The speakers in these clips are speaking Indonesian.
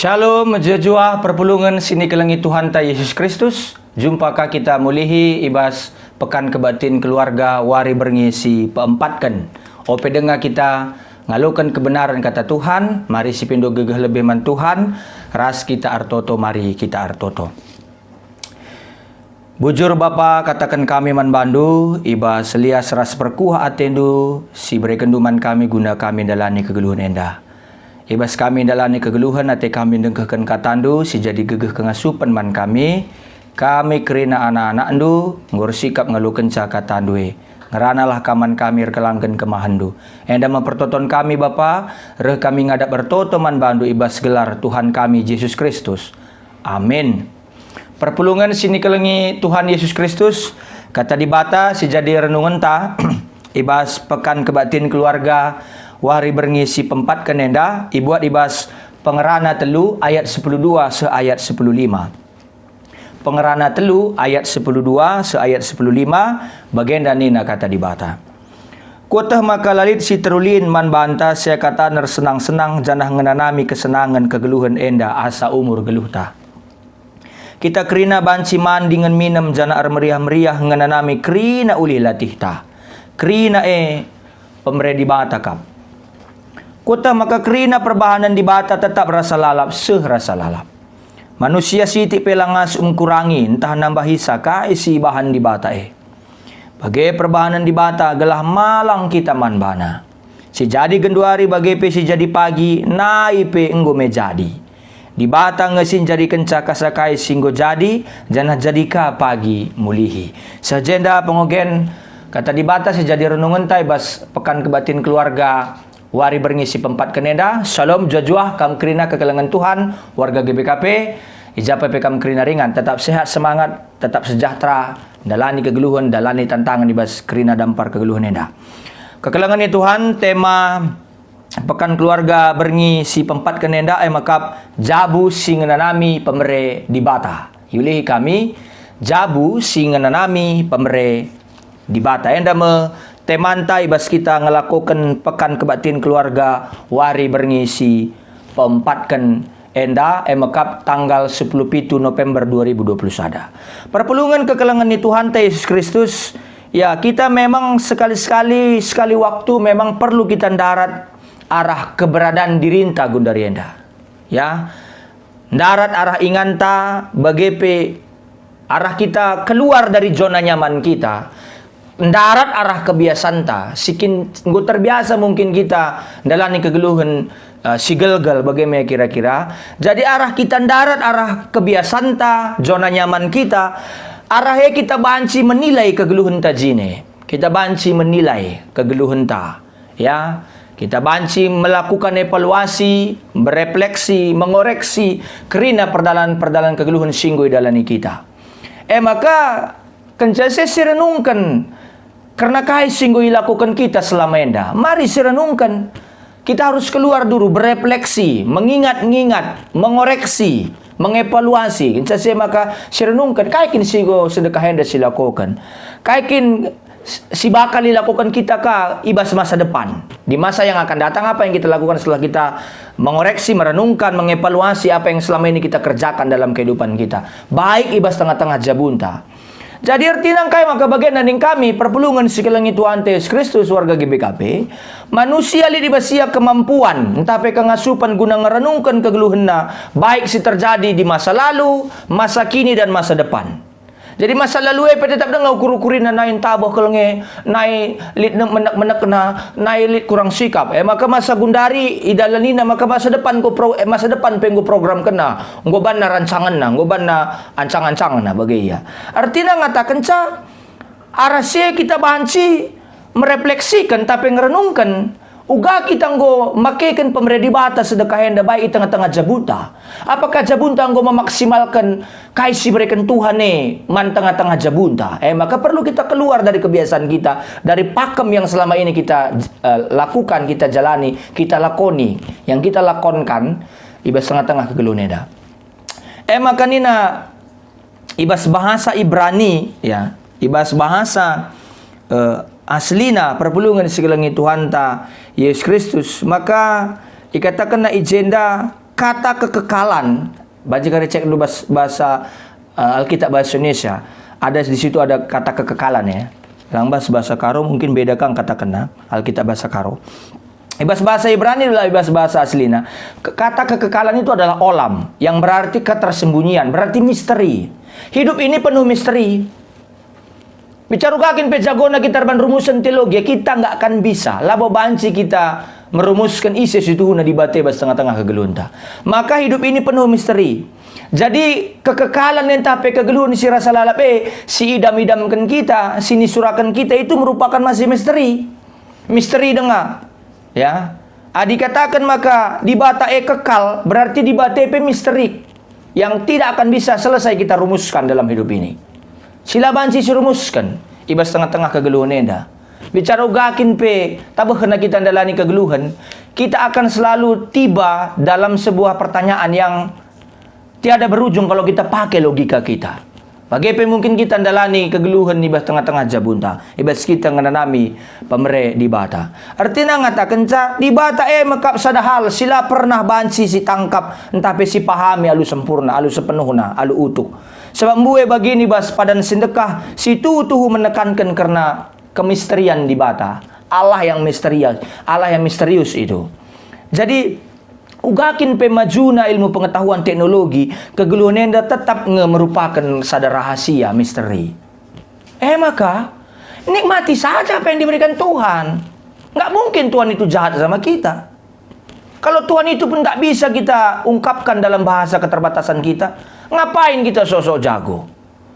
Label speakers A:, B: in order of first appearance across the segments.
A: Shalom, jejua perpulungan sini kelengi Tuhan ta Yesus Kristus. Jumpakah kita mulihi ibas pekan kebatin keluarga wari berngisi peempatkan. Ope dengar kita ngalukan kebenaran kata Tuhan. Mari si pindo gegeh lebih man Tuhan. Ras kita artoto, mari kita artoto. Bujur Bapa katakan kami man bandu. Ibas lias ras perkuah atendu. Si berekenduman kami guna kami dalani kegeluhan endah. Ibas kami dalani kegeluhan ate kami dengkehkan katandu si jadi gegeh kengasupan man kami kerina anak-anak ndu ngur sikap ngaluken caka tandue ngeranalah kaman kami rekelangken kemahandu enda mempertoton kami Bapa reh kami ngadap bertoto man bandu ibas gelar Tuhan kami Yesus Kristus. Amin. Perpulungan sini kelengi Tuhan Yesus Kristus kata dibata si jadi renungan ta ibas pekan kebatin keluarga wari berngisi pempat kenenda ibuat ibas pengerana telu ayat 12 se ayat 15. Pengerana telu ayat 12 se ayat 15 bagian danina kata dibata. Kuatah maka lalit si terulin man banta saya kata ner senang-senang janah ngenanami kesenangan kegeluhan enda asa umur geluhta. Kita kerina banci man dengan minum jana meriah-meriah ngenanami kerina uli latihta. Kerina pemere dibata kap. Kota maka kerina perbahanan di bata tetap rasa lalap rasa lalap. Manusia siti pelangas kurangi entah nambah hisa isi bahan di bata Bagai perbahanan di bata gelah malang kita man bana. Si jadi genduari bagai pe si jadi pagi naipe enggo me jadi. Di bata ngesin jadi kencaka sakai singgo jadi janah jadika pagi mulihi. Sajenda pengogen kata di bata si jadi renungan tai bas pekan kebatin keluarga wari berngisi pempat keneda. Shalom jajuah kam kerina kekelengan Tuhan warga GBKP ijapa kam kerina ringan tetap sehat semangat tetap sejahtera dalani kegeluhan dalani tantangan ibas kerina dampar kegeluhan enda kekelengan ni Tuhan. Tema pekan keluarga berngisi pempat keneda makap jabu singenanami pemere di bata yulihi kami jabu singenanami pemere di bata enda temanta ibas kita ngelakukan pekan kebatin keluarga wari berngisi peempatkan enda makap tanggal 10 November 2020 sada. Perpulungan kekelengan ni Tuhan Yesus Kristus. Ya, kita memang sekali waktu memang perlu kita darat arah keberadaan dirinta gundari enda. Ya. Darat arah inganta bagepe arah kita keluar dari zona nyaman kita. Darat arah kebiasaan ta sikin nggo terbiasa mungkin kita dalani kegeluhan si gelgal bagaimana kira-kira. Jadi arah kita darat arah kebiasaan ta zona nyaman kita arahnya kita banci menilai kegeluhan ta jine. Kita banci menilai kegeluhan ta ya. Kita banci melakukan evaluasi, berefleksi, mengoreksi kerina perdalan kegeluhan singgoi dalani kita. Maka kencase sirenungkan karena kai singgo ilakukan kita selama enda. Mari sirenungkan. Kita harus keluar dulu berefleksi, mengingat-ingat, mengoreksi, mengevaluasi. Kencase maka sirenungkan kaikin singgo sedekah enda silakukan. Kaikin si bakal dilakukan kita ibas masa depan. Di masa yang akan datang apa yang kita lakukan setelah kita mengoreksi, merenungkan, mengevaluasi apa yang selama ini kita kerjakan dalam kehidupan kita. Baik ibas tengah-tengah jabunta. Jadi artinya kaya maka bagian naning kami perpulungan sekelengi Tuhan Yesus Kristus warga GBKP manusia li dibasia kemampuan entah pe kangasupan guna ngerenungkan kegeluhanna baik si terjadi di masa lalu, masa kini dan masa depan. Jadi masa lalu tetap dengar ukur-ukurin na nain taboh kelenge nai lit menek na nai lit kurang sikap maka masa gundari idalanina maka masa depan masa depan penggo program kena nggo banna rancangan na nggo banna ancang-ancangan na bagaya. Artinya ngatakan arasye kita banci merefleksikan tapi ngerenungkan uga kita nggo makekan pemere di bata sedekah enda baik tengah-tengah jabunta. Apakah jabunta nggo memaksimalkan kaisi berikan Tuhan man tengah-tengah jabunta. Maka perlu kita keluar dari kebiasaan kita, dari pakem yang selama ini kita lakukan, kita jalani, kita lakoni, yang kita lakonkan ibas tengah-tengah kegeluhan enda. Maka nina ibas bahasa Ibrani ya, ibas bahasa aslina perpulungan segelengi Tuhan ta Yesus Kristus maka ikatakan na agenda kata kekekalan, baca kali cek dulu bahasa Alkitab bahasa Indonesia, ada di situ ada kata kekekalan ya. Yang bahasa Karo mungkin beda kan kata kena Alkitab bahasa Karo. Bahasa Ibrani adalah bahasa aslina. Kata kekekalan itu adalah olam, yang berarti ketersembunyian, berarti misteri. Hidup ini penuh misteri. Bicara kakin pejagona kita ban rumusan teologi, kita nggak akan bisa. Labo banci kita merumuskan isi situ na dibate bas tengah-tengah kegelunta. Maka hidup ini penuh misteri. Jadi kekekalan yang tapi kegeluhan si rasa lalap si idam-idamkan kita, sini surakan kita itu merupakan masih misteri. Misteri dengar. Ya, dikatakan maka di bata kekal berarti di bata misteri yang tidak akan bisa selesai kita rumuskan dalam hidup ini. Sila banci rumuskan ibas tengah-tengah kegeluhan enda. Bicara gakin tabah kena kita dalani kegeluhan, kita akan selalu tiba dalam sebuah pertanyaan yang tiada berujung kalau kita pakai logika kita. Bagaimana mungkin kita dalani kegeluhan di tengah-tengah jabunta, ibas kita ngananami pemere di bata. Artinya ngatakan di bata makap sadahal sila pernah banci si tangkap entape si pahami alu sempurna, alu sepenuhna, alu utuh. Sebab mbue begini bas padan sindekah si tuh menekankan karena kemisterian di bata. Allah yang misterius itu. Jadi ugakin pemajuna ilmu pengetahuan teknologi, kegeluhan enda tetap merupakan sadar rahasia misteri. Maka nikmati saja apa yang diberikan Tuhan. Nggak mungkin Tuhan itu jahat sama kita. Kalau Tuhan itu pun nggak bisa kita ungkapkan dalam bahasa keterbatasan kita, ngapain kita sosok jago?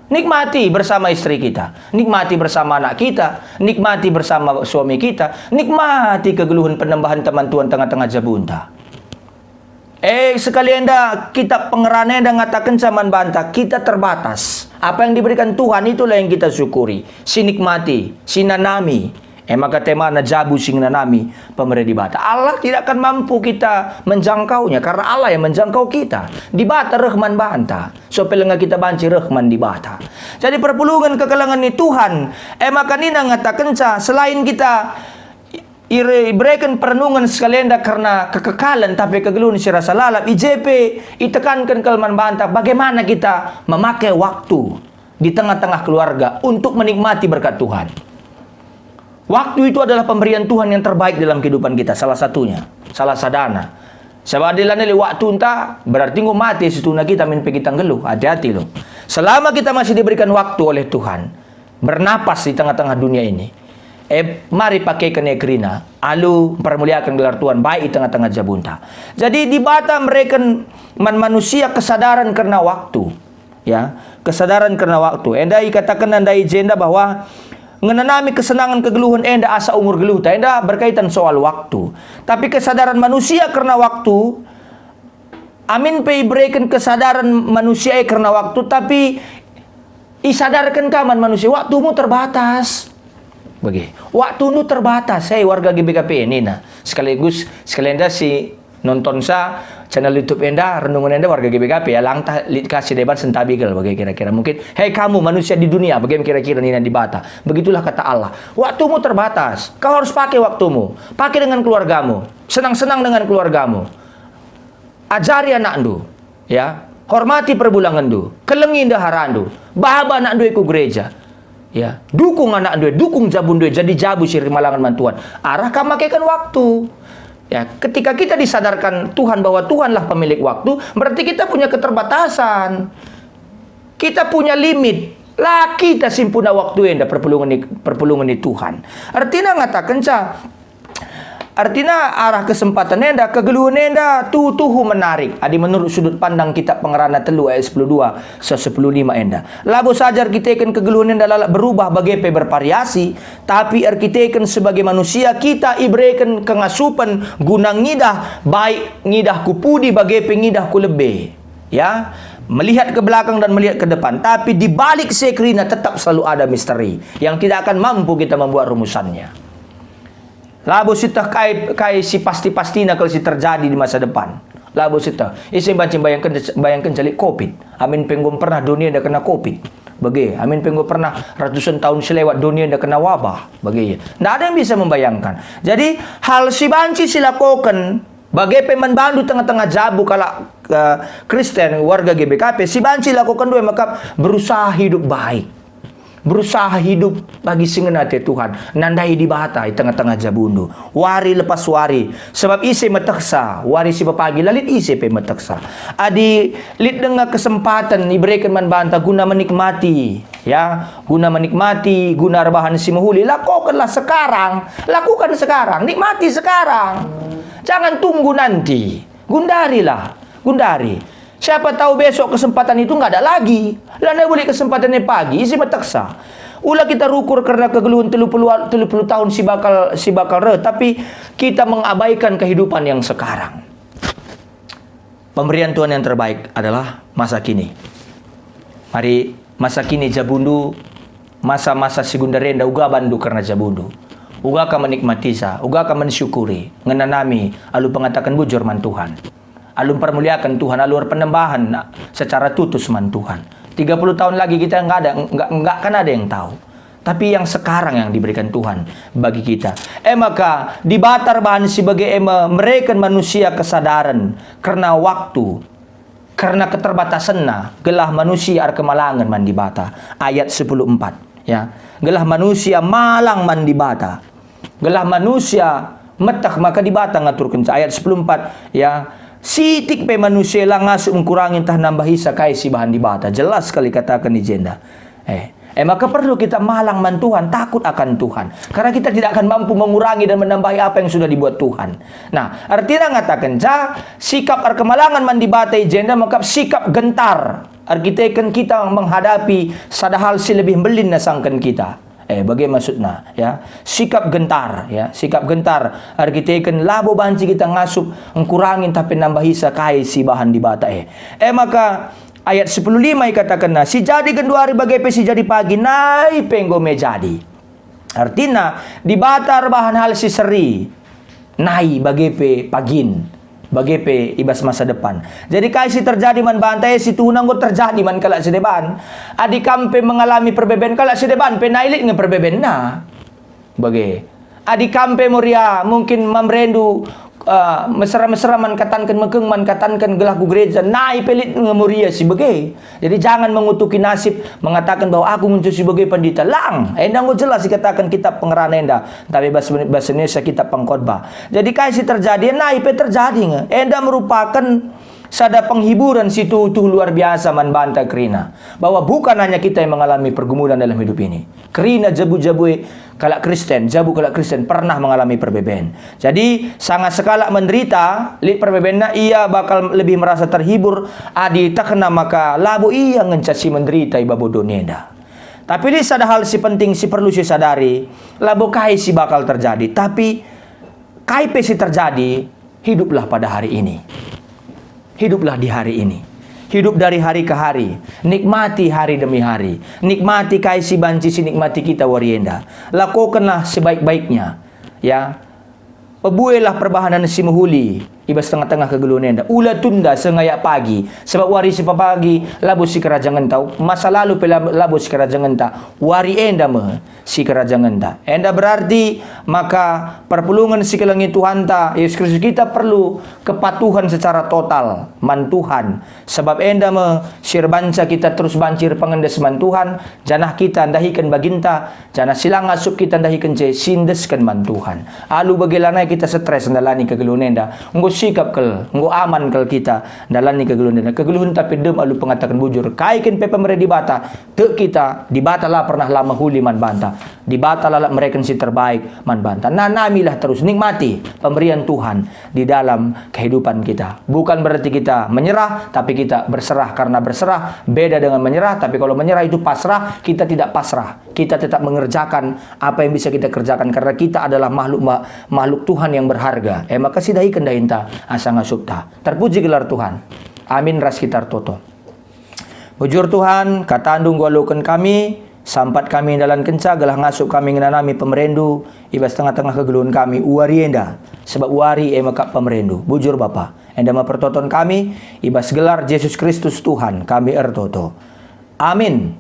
A: Nikmati bersama istri kita, nikmati bersama anak kita, nikmati bersama suami kita, nikmati kegeluhan penambahan teman Tuhan tengah-tengah jabunta. Sekalian dah kita pengerana dah ngatakan zaman bantah, kita terbatas. Apa yang diberikan Tuhan itulah yang kita syukuri, sinikmati, sinanami. Maka tema na jabu sing nanami pemere di bata. Allah tidak akan mampu kita menjangkaunya karena Allah yang menjangkau kita. Di bata Rahman banta. So pelenga kita banci Rahman di bata. Jadi perpulungan kekalangan ni Tuhan. Maka nina ngatakan selain kita berikan perenungan sekalian dah karena kekekalan tapi kegeluhan si rasa lalap IJP itekankan kelman bantah bagaimana kita memakai waktu di tengah-tengah keluarga untuk menikmati berkat Tuhan. Waktu itu adalah pemberian Tuhan yang terbaik dalam kehidupan kita, salah satunya, salah sadana. Sebab adilane waktu entah berarti ngomati mati situna kita min kita ngeluh, hati-hati loh. Selama kita masih diberikan waktu oleh Tuhan bernapas di tengah-tengah dunia ini, mari pakai kenegrina, alu permuliakan gelar Tuhan baik di tengah-tengah jabunta. Jadi di bata mereka manusia kesadaran karena waktu, ya kesadaran karena waktu. Endai katakan andai jenda bahwa ngenanami kesenangan kegeluhan enda asa umur geluh, enda berkaitan soal waktu. Tapi kesadaran manusia karena waktu, amin berikan kesadaran manusia karena waktu, tapi isadarkan kaman manusia waktumu terbatas. Bagi waktu nu terbatas, warga GBKP ini nah sekaligus sekalian dah si nonton sa channel YouTube enda renungan enda warga GBKP ya langtah kasih debat sentabigal bagi kira-kira mungkin kamu manusia di dunia bagaimana kira-kira nina di bata begitulah kata Allah waktumu terbatas kau harus pakai waktumu pakai dengan keluargamu senang-senang dengan keluargamu ajari anak ndu ya hormati perbulangan ndu kelengi indaharan ndu bahaba anak ndu iku gereja ya dukung anak ndu dukung jabun ndu jadi jabu siri malangan mantuan arah kamakaikan waktu. Ya, ketika kita disadarkan Tuhan bahwa Tuhanlah pemilik waktu, berarti kita punya keterbatasan. Kita punya limit. Lah kita simpuna waktu yang perpulungan di Tuhan. Artinya ngatakan artinya arah kesempatan enda kegeluhan enda tuhu menarik. Adi menurut sudut pandang kitab pengerana telu ayat 12 15 enda. Labo sajar kita kan kegeluhan enda lalak berubah bagai bervariasi, tapi kita kan sebagai manusia kita ibrekan kengasupan guna ngidah baik ngidah kupudi bagai pengidah ku lebih. Ya, melihat ke belakang dan melihat ke depan, tapi di balik sekrina tetap selalu ada misteri yang tidak akan mampu kita membuat rumusannya. Labo sita kai si pasti-pastina kalau si terjadi di masa depan. Labo sita. Isi bayangkan jalik COVID. Amin penggum pernah dunia dah kena COVID. Bagi. Amin penggum pernah ratusan tahun selewat dunia dah kena wabah. Bagi. Nggak ada yang bisa membayangkan. Jadi hal si banci silakokan Bagi peman bandu tengah-tengah jabu kalau Kristen warga GBKP, si banci lakukan dua maka berusaha hidup baik. Berusaha hidup bagi singenate Tuhan. Nandai di bata di tengah-tengah jabundu. Wari lepas wari. Sebab isi meteksa. Wari si pagi lalit isi pe meteksa. Adi lit dengan kesempatan diberikan man banta guna menikmati. Ya, guna menikmati, guna rebahan si mahuli. Lakukanlah sekarang. Lakukan sekarang. Nikmati sekarang. Jangan tunggu nanti. Gundarilah. Gundari. Siapa tahu besok kesempatan itu nggak ada lagi. Lana boleh kesempatannya pagi, isi meteksa. Ulah kita rukur karena kegeluhan 30 tahun si bakal re, tapi kita mengabaikan kehidupan yang sekarang. Pemberian Tuhan yang terbaik adalah masa kini. Mari masa kini jabundu, masa-masa sigundarenda uga bandu karena jabundu. Uga ka menikmati sa, uga ka mensyukuri, ngenanami alu pengatakan bujur man Tuhan. Alun permuliakan Tuhan, alur penembahan secara tutus man Tuhan. 30 tahun lagi kita nggak akan ada yang tahu. Tapi yang sekarang yang diberikan Tuhan bagi kita. Maka dibatar bahan sebagai mereka manusia kesadaran karena waktu, karena keterbatasannya, gelah manusia ar kemalangan man dibata. Ayat 10:4 ya. Gelah manusia malang man dibata. Gelah manusia metak maka dibata ngaturkan ayat 10:4 ya. Sitik pe manusia lah ngasuk mengkurangin tah nambahi sakai si bahan dibata. Jelas sekali katakan di jenda. Maka perlu kita malang man Tuhan, takut akan Tuhan. Karena kita tidak akan mampu mengurangi dan menambahi apa yang sudah dibuat Tuhan. Nah, artinya ngatakan, sikap ar kemalangan man dibata jenda, maka sikap gentar. Arkitekan kita menghadapi sadahal si lebih belin nasangkan kita. Bagaimana maksudnya ya, sikap gentar ya, sikap gentar arkiteken labo banci kita ngasup ngkurangin tapi nambahi sakai si bahan dibata maka ayat 10:5 katakan si jadi genduari bagai pe si jadi pagi nai penggome jadi artinya dibata bahan hal si seri nai bagai pe pagin bagi pe ibas masa depan. Jadi kaisi terjadi man bantai si tunang go terjadi man kala si depan. Adi kampe mengalami perbeben kala si depan pe nailit nge perbeben na. Bagi adi kampe moria mungkin mamrendu mesra-mesra man katankan mekeng man katankan gelah ku gereja naik pelit ngemuria si bege. Jadi jangan mengutuki nasib mengatakan bahwa aku muncul si bege pandita lang. Endang go jelas dikatakan kitab pengerana enda tapi bahasa Indonesia kitab pengkhotbah. Jadi kaisi terjadi naik pe terjadi nge. Enda merupakan sada penghiburan situ luar biasa man banta Krina bahwa bukan hanya kita yang mengalami pergumulan dalam hidup ini. Krina jabu-jabu kalak Kristen, jabu kalak Kristen pernah mengalami perbeben. Jadi sangat sekala menderita, li perbebenna ia bakal lebih merasa terhibur adi takna maka labu ia ngencasi menderita iba bodoh neda. Tapi ini sada hal si penting si perlu si sadari, labu kai si bakal terjadi, tapi kai pe si terjadi, hiduplah pada hari ini. Hiduplah di hari ini. Hidup dari hari ke hari. Nikmati hari demi hari. Nikmati kaisi banci si nikmati kita warienda. Lakukanlah sebaik-baiknya. Ya. Pebuelah perbahanan si mahuli. Ibas tengah-tengah kegeluhan enda. Ula tunda sengaya pagi. Sebab wari si pagi labu si kerajangan tau. Masa lalu labu si kerajangan ta. Wari enda me si kerajangan ta. Enda berarti maka perpulungan si kelangi Tuhan ta. Yesus Kristus kita perlu kepatuhan secara total man Tuhan. Sebab enda me sirbanca kita terus bancir pengendes man Tuhan. Janah kita ndahikan baginta. Janah silang asup kita ndahikan je sindeskan man Tuhan. Alu bagilanai kita stres ndalani kegeluhan enda. Sikap kel, nggo aman kel kita dalam ni kegeluhan. Kegeluhan tapi dem alu pengatakan bujur. Kaikin pepe mere di bata, te kita di bata lah pernah lama huli man banta. Di bata lah mereka si terbaik man banta. Nah namilah terus nikmati pemberian Tuhan di dalam kehidupan kita. Bukan berarti kita menyerah, tapi kita berserah. Karena berserah beda dengan menyerah. Tapi kalau menyerah itu pasrah, kita tidak pasrah. Kita tetap mengerjakan apa yang bisa kita kerjakan karena kita adalah makhluk Tuhan yang berharga. Maka sidahi kendahinta asa ngasupta. Terpuji gelar Tuhan. Amin ras kita toto. Bujur Tuhan, kata andung walukan kami, sampat kami dalam kenca, gelah ngasup kami ngenanami pemerendu, ibas tengah-tengah kegeluhan kami, uarienda, sebab uari maka pemerendu. Bujur Bapa, enda mempertoton kami, ibas gelar Yesus Kristus Tuhan, kami ertoto. Amin.